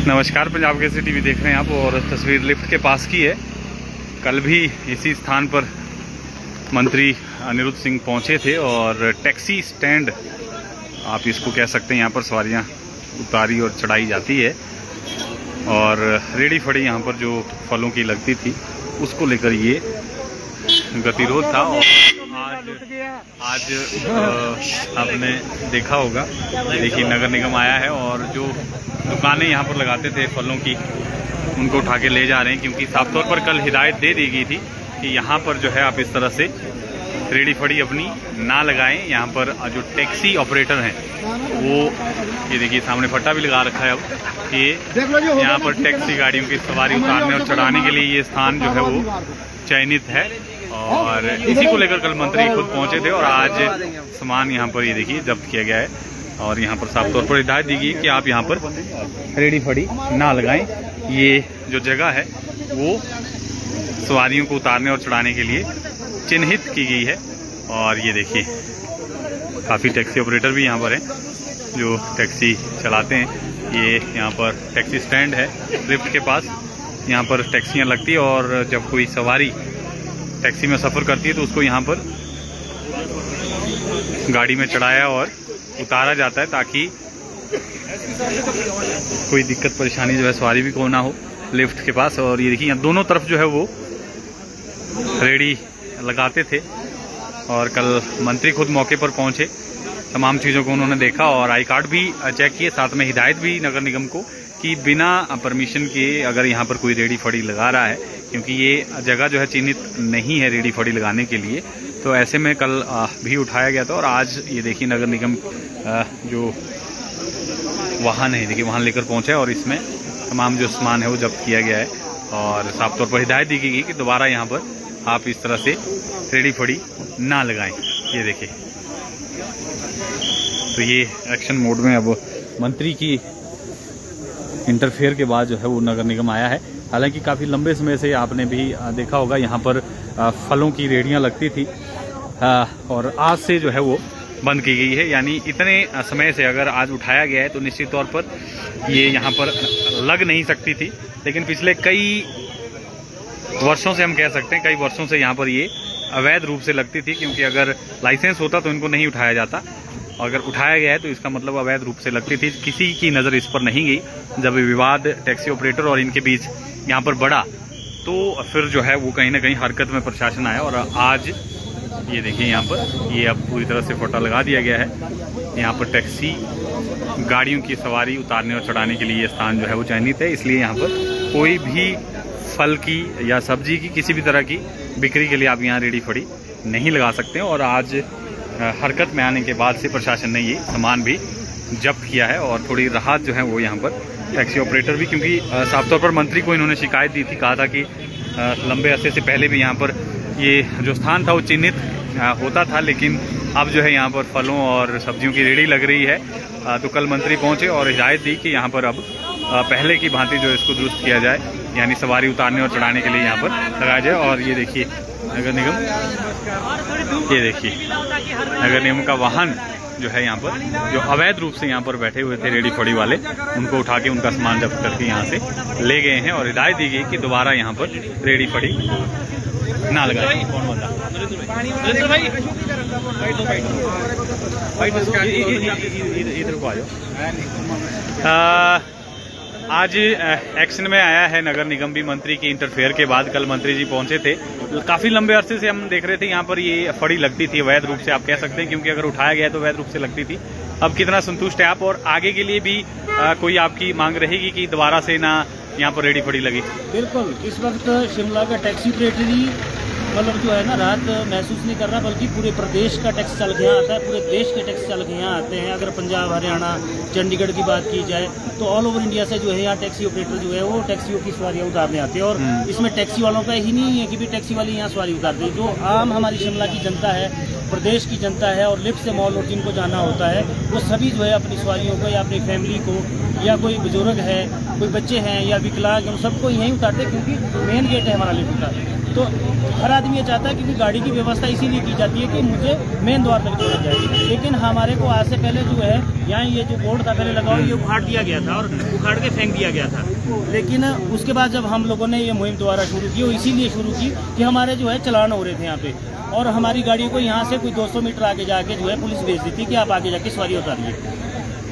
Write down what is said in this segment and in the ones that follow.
नमस्कार, पंजाब केसरी टीवी देख रहे हैं आप। और तस्वीर लिफ्ट के पास की है। कल भी इसी स्थान पर मंत्री अनिरुद्ध सिंह पहुंचे थे और टैक्सी स्टैंड आप इसको कह सकते हैं, यहाँ पर सवारियां उतारी और चढ़ाई जाती है। और रेडी फड़ी यहाँ पर जो फलों की लगती थी उसको लेकर ये गतिरोध था। और आज आपने देखा होगा, देखिए नगर निगम आया है और जो दुकानें यहाँ पर लगाते थे फलों की उनको उठा के ले जा रहे हैं, क्योंकि साफ तौर पर कल हिदायत दे दी गई थी कि यहाँ पर जो है आप इस तरह से रेडी फड़ी अपनी ना लगाएं। यहाँ पर जो टैक्सी ऑपरेटर हैं वो ये देखिए सामने फट्टा भी लगा रखा है अब कि यहाँ पर टैक्सी गाड़ियों की सवारी उतारने और चढ़ाने के लिए ये स्थान जो है वो चयनित है। और इसी को लेकर कल मंत्री खुद पहुंचे थे और आज सामान यहाँ पर ये देखिए जब्त किया गया है। और यहाँ पर साफ तौर पर हिदायत दी गई कि आप यहाँ पर रेडी फड़ी ना लगाएं। ये जो जगह है वो सवारियों को उतारने और चढ़ाने के लिए चिन्हित की गई है। और ये देखिए काफ़ी टैक्सी ऑपरेटर भी यहाँ पर हैं जो टैक्सी चलाते हैं। ये यहाँ पर टैक्सी स्टैंड है लिफ्ट के पास, यहाँ पर टैक्सियाँ लगती है और जब कोई सवारी टैक्सी में सफ़र करती है तो उसको यहाँ पर गाड़ी में चढ़ाया और उतारा जाता है ताकि कोई दिक्कत परेशानी जो है सवारी भी को ना हो लिफ्ट के पास। और ये देखिए यहाँ दोनों तरफ जो है वो रेडी लगाते थे और कल मंत्री खुद मौके पर पहुंचे, तमाम चीज़ों को उन्होंने देखा और आई कार्ड भी चेक किए। साथ में हिदायत भी नगर निगम को कि बिना परमिशन के अगर यहाँ पर कोई रेडी फड़ी लगा रहा है, क्योंकि ये जगह जो है चिन्हित नहीं है रेडी फड़ी लगाने के लिए, तो ऐसे में कल भी उठाया गया था। और आज ये देखिए नगर निगम जो वाहन है, देखिए वाहन लेकर पहुंचा है और इसमें तमाम जो सामान है वो जब्त किया गया है। और साफ तौर पर हिदायत दी गई कि दोबारा यहाँ पर आप इस तरह से रेडी फड़ी ना लगाएं। ये देखिए तो ये एक्शन मोड में अब मंत्री की इंटरफेयर के बाद जो है वो नगर निगम आया है। हालांकि काफ़ी लंबे समय से आपने भी देखा होगा यहाँ पर फलों की रेहड़ियाँ लगती थी और आज से जो है वो बंद की गई है। यानी इतने समय से अगर आज उठाया गया है तो निश्चित तौर पर ये यहाँ पर लग नहीं सकती थी, लेकिन पिछले कई वर्षों से हम कह सकते हैं कई वर्षों से यहाँ पर ये अवैध रूप से लगती थी, क्योंकि अगर लाइसेंस होता तो इनको नहीं उठाया जाता। अगर उठाया गया है तो इसका मतलब अवैध रूप से लगती थी। किसी की नज़र इस पर नहीं गई। जब विवाद टैक्सी ऑपरेटर और इनके बीच यहाँ पर बढ़ा तो फिर जो है वो कहीं ना कहीं हरकत में प्रशासन आया। और आज ये देखिए यहाँ पर ये अब पूरी तरह से फोटा लगा दिया गया है। यहाँ पर टैक्सी गाड़ियों की सवारी उतारने और चढ़ाने के लिए ये स्थान जो है वो चयनित है। इसलिए यहाँ पर कोई भी फल की या सब्जी की किसी भी तरह की बिक्री के लिए आप यहाँ रेडी फड़ी नहीं लगा सकते हैं। और आज हरकत में आने के बाद से प्रशासन ने ये सामान भी जब्त किया है और थोड़ी राहत जो है वो यहाँ पर टैक्सी ऑपरेटर भी, क्योंकि साफ तौर पर मंत्री को इन्होंने शिकायत दी थी, कहा था कि लंबे अरसे से पहले भी यहाँ पर ये जो स्थान था वो चिन्हित होता था, लेकिन अब जो है यहाँ पर फलों और सब्जियों की रेडी लग रही है। तो कल मंत्री पहुँचे और हिदायत दी कि यहाँ पर अब पहले की भांति जो इसको दुरुस्त किया जाए, यानी सवारी उतारने और चढ़ाने के लिए यहाँ पर लगाया जाए। और ये देखिए नगर निगम, ये देखिए नगर निगम का वाहन जो है यहाँ पर जो अवैध रूप से यहाँ पर बैठे हुए थे रेडी फड़ी वाले, उनको उठा के उनका सामान जब्त करके यहाँ से ले गए हैं। और हिदायत दी गई कि दोबारा यहाँ पर रेडी फड़ी ना लगाएं। कौन बंदा इधर को आ जाओ। आज एक्शन में आया है नगर निगम भी मंत्री की इंटरफेयर के बाद। कल मंत्री जी पहुंचे थे। काफ़ी लंबे अरसे से हम देख रहे थे यहाँ पर ये फड़ी लगती थी अवैध रूप से, आप कह सकते हैं, क्योंकि अगर उठाया गया तो अवैध रूप से लगती थी। अब कितना संतुष्ट है आप, और आगे के लिए भी कोई आपकी मांग रहेगी कि दोबारा से ना यहाँ पर रेडी फड़ी लगी? बिल्कुल, इस वक्त शिमला का टैक्सी ऑपरेटर ही मतलब जो है ना राहत महसूस नहीं कर रहा, बल्कि पूरे प्रदेश का टैक्सी चालक यहाँ आता है, पूरे देश के टैक्सी चालक यहाँ आते हैं। अगर पंजाब, हरियाणा, चंडीगढ़ की बात की जाए तो ऑल ओवर इंडिया से जो है यहाँ टैक्सी ऑपरेटर जो है वो टैक्सियों की सवारियाँ उतारने आते हैं। और इसमें टैक्सी वालों का ही नहीं है कि भी टैक्सी वाले यहाँ सवारी उतारते हैं। जो आम हमारी शिमला की जनता है, प्रदेश की जनता है और लिफ्ट से मॉल और जिनको जाना होता है, वो सभी जो है अपनी सवारियों को या अपनी फैमिली को या कोई बुजुर्ग है, कोई बच्चे हैं या विकलांग, उन सबको यहीं उतारते हैं, क्योंकि मेन गेट है हमारा लिफ्ट का। तो हर आदमी ये चाहता है, क्योंकि गाड़ी की व्यवस्था इसीलिए की जाती है कि मुझे मेन द्वार तक छोड़ा जाए। लेकिन हमारे को आज से पहले जो है यहाँ ये जो बोर्ड था पहले लगा हुआ, ये उखाड़ दिया गया था और उखाड़ के फेंक दिया गया था। लेकिन उसके बाद जब हम लोगों ने ये मुहिम दोबारा शुरू की, वो इसीलिए शुरू की कि हमारे जो है चलान हो रहे थे यहाँ पे, और हमारी गाड़ियों को यहाँ से कोई 200 मीटर आगे जाके जो है पुलिस भेज दी थी कि आप आगे जाके सवारी उतारिए।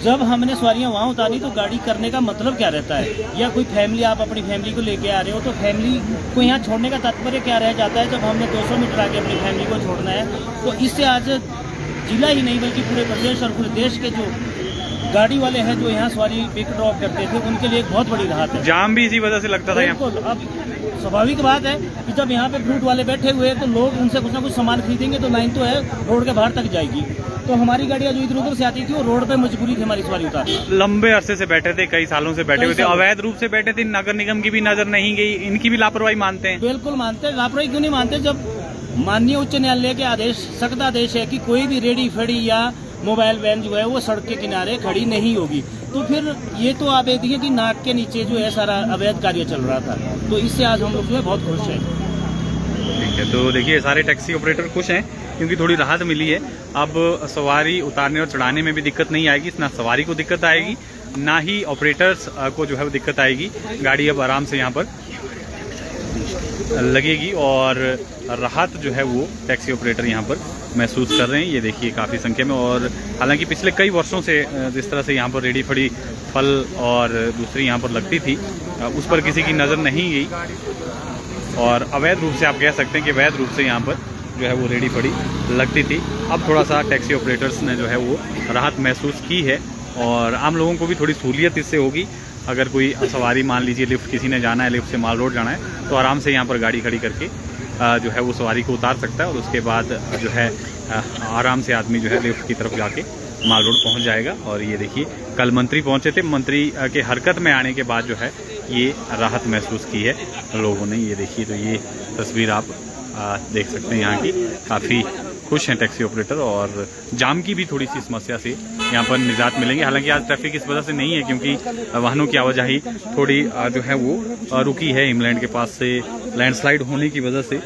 जब हमने सवारियाँ वहाँ उतारी तो गाड़ी करने का मतलब क्या रहता है, या कोई फैमिली, आप अपनी फैमिली को लेके आ रहे हो तो फैमिली को यहाँ छोड़ने का तात्पर्य क्या रह जाता है। जब हमने 200 मीटर आगे अपनी फैमिली को छोड़ना है तो इससे आज जिला ही नहीं बल्कि पूरे प्रदेश और पूरे देश के जो गाड़ी वाले हैं जो यहाँ सवारी पिक ड्रॉप करते थे उनके लिए एक बहुत बड़ी राहत है। जाम भी इसी वजह से लगता था यहाँ। बिल्कुल, अब स्वाभाविक बात है कि जब यहाँ पे फ्रूट वाले बैठे हुए हैं तो लोग उनसे कुछ ना कुछ सामान खरीदेंगे तो लाइन तो है रोड के बाहर तक जाएगी। तो हमारी गाड़ियाँ जो इधर उधर से आती थी वो रोड पे मजबूरी थी हमारी सवारी उतारनी। लंबे अरसे से बैठे थे, कई सालों से बैठे हुए थे, अवैध रूप से बैठे थे, नगर निगम की भी नजर नहीं गई, इनकी भी लापरवाही मानते हैं? बिल्कुल मानते हैं। लापरवाही क्यों नहीं मानते, जब माननीय उच्च न्यायालय के आदेश, सख्त आदेश है कि कोई भी रेडी फेडी या मोबाइल वैन जो है वो सड़क के किनारे खड़ी नहीं होगी, तो फिर ये तो आप ये देखिए कि नाक के नीचे जो है सारा अवैध कार्य चल रहा था। तो इससे आज हम लोग जो है बहुत खुश हैं। ठीक है, तो देखिए सारे टैक्सी ऑपरेटर खुश हैं क्योंकि थोड़ी राहत मिली है। अब सवारी उतारने और चढ़ाने में भी दिक्कत नहीं आएगी, ना सवारी को दिक्कत आएगी ना ही ऑपरेटर्स को जो है वो दिक्कत आएगी। गाड़ी अब आराम से यहाँ पर लगेगी और राहत जो है वो टैक्सी ऑपरेटर यहाँ पर महसूस कर रहे हैं। ये देखिए काफ़ी संख्या में, और हालांकि पिछले कई वर्षों से जिस तरह से यहाँ पर रेडी फड़ी फल और दूसरी यहाँ पर लगती थी उस पर किसी की नज़र नहीं गई, और अवैध रूप से आप कह सकते हैं कि अवैध रूप से यहाँ पर जो है वो रेडी फड़ी लगती थी। अब थोड़ा सा टैक्सी ऑपरेटर्स ने जो है वो राहत महसूस की है और आम लोगों को भी थोड़ी सहूलियत इससे होगी। अगर कोई सवारी, मान लीजिए लिफ्ट किसी ने जाना है, लिफ्ट से माल रोड जाना है, तो आराम से यहाँ पर गाड़ी खड़ी करके जो है वो सवारी को उतार सकता है और उसके बाद जो है आराम से आदमी जो है लिफ्ट की तरफ जाके माल रोड पहुँच जाएगा। और ये देखिए कल मंत्री पहुँचे थे, मंत्री के हरकत में आने के बाद जो है ये राहत महसूस की है लोगों ने। ये देखिए, तो ये तस्वीर आप देख सकते हैं यहाँ की। काफ़ी खुश हैं टैक्सी ऑपरेटर और जाम की भी थोड़ी सी समस्या से यहाँ पर निजात मिलेंगे। हालांकि आज ट्रैफिक इस वजह से नहीं है क्योंकि वाहनों की आवाजाही थोड़ी जो है वो रुकी है। इंग्लैंड के पास से लैंडस्लाइड होने की वजह से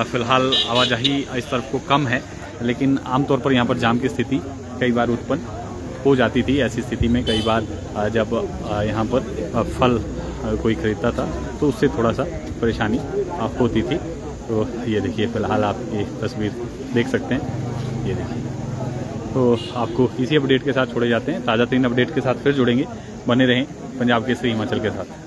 फिलहाल आवाजाही इस तरफ को कम है, लेकिन आमतौर पर यहाँ पर जाम की स्थिति कई बार उत्पन्न हो जाती थी। ऐसी स्थिति में कई बार जब यहाँ पर फल कोई खरीदता था तो उससे थोड़ा सा परेशानी होती थी। तो ये देखिए फिलहाल आप ये तस्वीर देख सकते हैं, ये देखिए। तो आपको इसी अपडेट के साथ छोड़े जाते हैं, ताज़ा तरीन अपडेट के साथ फिर जुड़ेंगे। बने रहें पंजाब केसरी हिमाचल के साथ।